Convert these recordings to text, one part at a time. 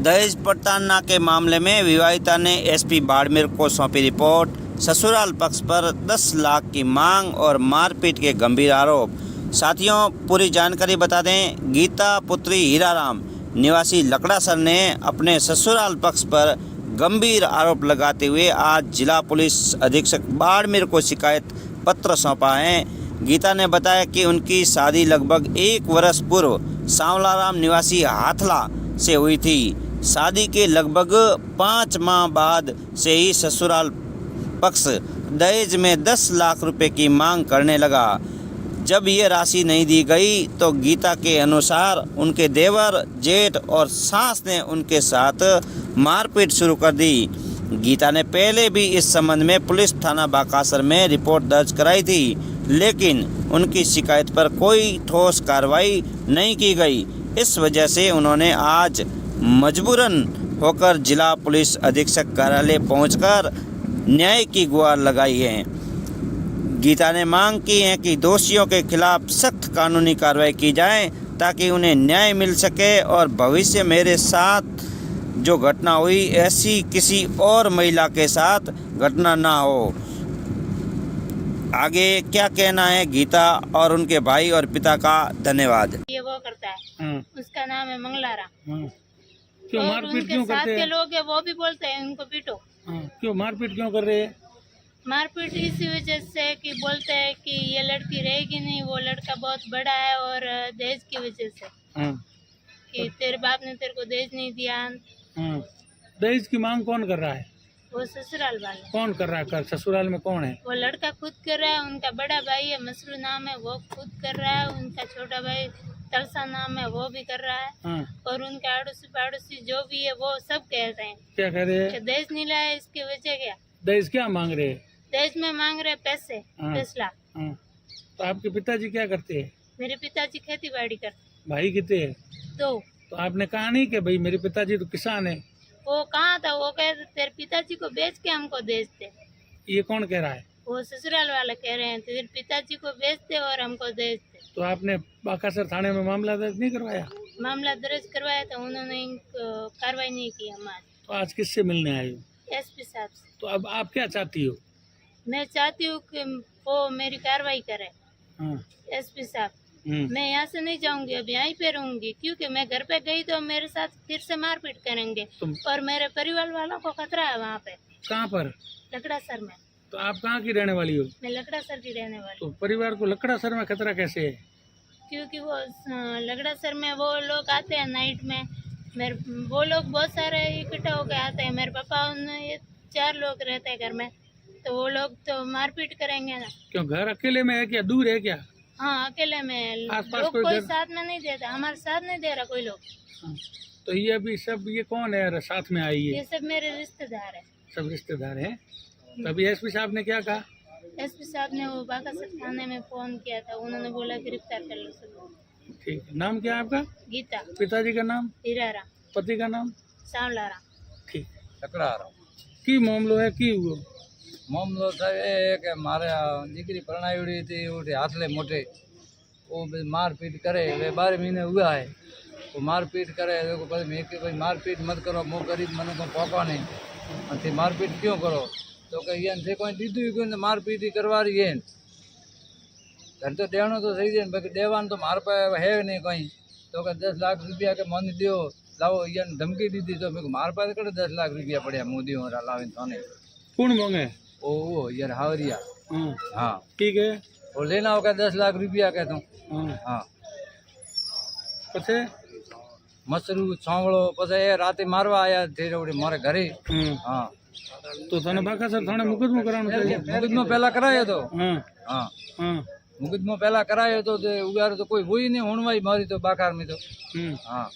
दहेज प्रताड़ना के मामले में विवाहिता ने एसपी बाड़मेर को सौंपी रिपोर्ट। ससुराल पक्ष पर 10 लाख की मांग और मारपीट के गंभीर आरोप। साथियों, पूरी जानकारी बता दें। गीता पुत्री हीराराम निवासी लकड़ासर ने अपने ससुराल पक्ष पर गंभीर आरोप लगाते हुए आज जिला पुलिस अधीक्षक बाड़मेर को शिकायत पत्र सौंपा है। गीता ने बताया कि उनकी शादी लगभग 1 वर्ष पूर्व सांवलाराम निवासी हाथला से हुई थी। शादी के लगभग 5 माह बाद से ही ससुराल पक्ष दहेज में 10 लाख रुपए की मांग करने लगा। जब ये राशि नहीं दी गई तो गीता के अनुसार उनके देवर, जेठ और सास ने उनके साथ मारपीट शुरू कर दी। गीता ने पहले भी इस संबंध में पुलिस थाना बाकासर में रिपोर्ट दर्ज कराई थी, लेकिन उनकी शिकायत पर कोई ठोस कार्रवाई नहीं की गई। इस वजह से उन्होंने आज मजबूरन होकर जिला पुलिस अधीक्षक कार्यालय पहुंचकर न्याय की गुहार लगाई है। गीता ने मांग की है कि दोषियों के खिलाफ सख्त कानूनी कार्रवाई की जाए ताकि उन्हें न्याय मिल सके और भविष्य मेरे साथ जो घटना हुई ऐसी किसी और महिला के साथ घटना ना हो। आगे क्या कहना है गीता और उनके भाई और पिता का। धन्यवाद। ये वो करता है, उसका नाम है मंगलाराम। क्यों और मारपीट उनके क्यों साथ करते के हैं? लोग है वो भी बोलते हैं उनको पीटो। क्यों मारपीट क्यों कर रहे हैं? मारपीट इसी वजह से कि बोलते हैं कि ये लड़की रहेगी नहीं, वो लड़का बहुत बड़ा है, और दहेज की वजह से कि तेरे बाप ने तेरे को दहेज नहीं दिया। दहेज की मांग कौन कर रहा है? वो ससुराल वाले। कौन कर रहा है? ससुराल में कौन है? वो लड़का खुद कर रहा है, उनका बड़ा भाई है मसरू नाम है, वो खुद कर रहा है। उनका छोटा भाई तलसा नाम है, वो भी कर रहा है। और उनके आड़ोसी पाड़ोसी जो भी है वो सब कह रहे हैं। क्या कह रहे हैं? कि दहेज नहीं लाया, इसकी वजह क्या? दहेज क्या मांग रहे हैं? दहेज में मांग रहे पैसे 10 लाख। तो आपके पिताजी क्या करते हैं? मेरे पिताजी खेती बाड़ी करते। भाई कितने हैं? 2। तो आपने कहा नहीं कि भाई मेरे पिताजी तो किसान है? वो कहाँ था? वो कह तेरे पिताजी को बेच के हमको दहेज दे। ये कौन कह रहा है? वो ससुराल वाले कह रहे हैं तेरे पिताजी को बेच दे और हमको दहेज दे। तो आपने बाकासर थाने में मामला दर्ज नहीं करवाया? मामला दर्ज करवाया था, उन्होंने कार्रवाई नहीं की हमारी। तो आज किससे मिलने आए हो? एसपी साहब से। तो अब आप क्या चाहती हो? मैं चाहती हूँ कि वो मेरी कार्रवाई करे एसपी साहब। मैं यहाँ से नहीं जाऊंगी, अब यहीं पे रहूंगी, क्योंकि मैं घर पे गई तो मेरे साथ फिर से मारपीट करेंगे और मेरे परिवार वालों को खतरा है वहाँ पे। कहाँ पर? लकड़ासर में। तो आप कहाँ की रहने वाली हो? मैं लकड़ासर की रहने वाली। तो परिवार को लकड़ासर में खतरा कैसे है? क्योंकि वो लकड़ासर में वो लोग आते हैं नाइट में, वो लोग बहुत सारे इकट्ठा होकर आते हैं। मेरे पापा ये 4 लोग रहते हैं घर में, तो वो लोग तो मारपीट करेंगे ना। क्यों घर अकेले में है क्या? दूर है क्या? हाँ, अकेले में। लोग कोई साथ में नहीं देता, हमारे साथ नहीं दे रहा कोई लोग। तो ये अभी सब ये कौन है साथ में आई है? ये सब मेरे रिश्तेदार है। सब रिश्तेदार हैं। तो अभी एसपी साहब ने क्या कहा? एसपी साहब ने वो बाकासर थाने में फोन किया था, उन्होंने बोला गिरफ्तार कर लो सब। ठीक है। नाम क्या है आपका? गीता। पिताजी का नाम? हीराराम। पति का नाम? सांवलाराम। ठीक। लकड़ाराम की मामलो है की हुआ? मामलो साहब ये है कि मारे दीकरी परणाई थी, उठे हाथले मोटे वो मारपीट करे। वे 12 महीने हुआ है वो मारपीट करे। देखो भाई मारपीट मत करो, मुँह गरीब मन को पौका नहीं थी, मारपीट क्यों करो? तो कहीं कोई दीदी क्यों मारपीट ही करवा रही है। घर तो देनो तो सही है, बाकी देवान तो मार पाए है नहीं कोई। तो 10 लाख रुपया के मन दियो लाओ, ये धमकी दी थी तो मेरे को मार पाए कर 10 लाख रुपया पड़े मोदी हो लावे थाने। कौन मांगे? ओ यार हावरिया। हाँ ठीक है। और लेना होगा 10 लाख रुपया कहता हूँ। हाँ पछे मसरू छावड़ो पछे राते मारवा आया थे मारे घरे। हाँ तो थाने बाकासर थाने मुकदमो करानो चाहिए। मुकदमो पहला करायो तो। हाँ मुकदमो पहला करायो तो उगार तो कोई हुई नहीं हुणवाई मारी तो बाकार में तो। हाँ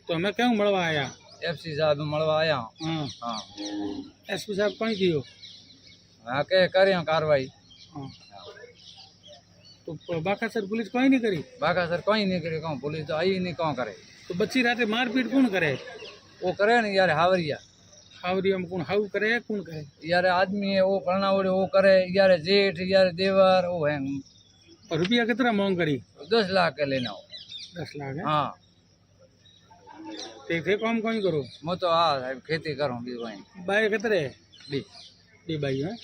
तो हमें क्यों मलवा आया? एफसी साहब मलवा आया। हाँ एसपी साहब कहीं कियो? हाँ के करे कार्रवाई। तो बाकासर पुलिस कोई नहीं करी? बाकासर कोई नहीं करे, कहूँ पुलिस तो आई नहीं कौन करे। तो बच्ची राते मारपीट कौन करे? वो करे ना यार हावरिया। हावरिया में कौन हाउ करे कौन करे? यार आदमी है वो परणावड़े वो करे, यार जेठ यार देवर वो है। और रुपया कितना मांग करी? 10 लाख के लेना हो। 10 लाख है। हाँ ठीक थे काम कोई करो मैं तो आ खेती करूँ भी वहीं भाई कितने भी दी भाई हैं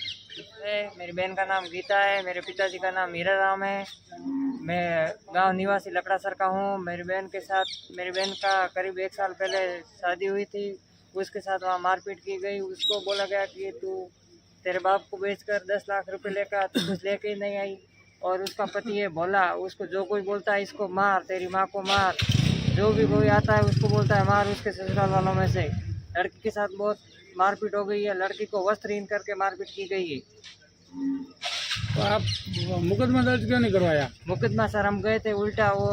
मेरी बहन का नाम गीता है, मेरे पिताजी का नाम मीरा राम है। मैं गांव निवासी लकड़ासर का हूँ। मेरी बहन का करीब 1 साल पहले शादी हुई थी। उसके साथ वहाँ मारपीट की गई। उसको बोला गया कि तू तेरे बाप को बेचकर 10 लाख रुपए लेकर तू कुछ लेके ही नहीं आई। और उसका पति ये बोला, उसको जो कोई बोलता है इसको मार, तेरी माँ को मार, जो भी कोई आता है उसको बोलता है मार। उसके ससुराल वालों में से लड़की के साथ बहुत मारपीट हो गई है। लड़की को वस्त्रहीन करके मारपीट की गई है। तो आप मुकदमा दर्ज क्यों नहीं करवाया? मुकदमा सर हम गए थे, उल्टा वो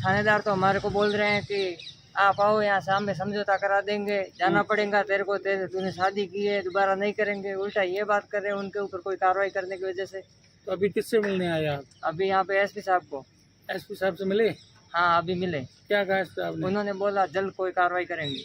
थानेदार तो हमारे को बोल रहे हैं कि आप आओ यहाँ सामने समझौता करा देंगे, जाना पड़ेगा तेरे को, तूने शादी की है, दोबारा नहीं करेंगे। उल्टा ये बात कर रहे हैं उनके ऊपर कोई कार्रवाई करने की वजह से। तो अभी किससे मिलने आया आप? अभी यहाँ पे एसपी साहब को। एसपी साहब से मिले? हाँ अभी मिले। क्या कहा एसपी साहब ने? उन्होंने बोला जल्द कोई कार्रवाई करेंगे।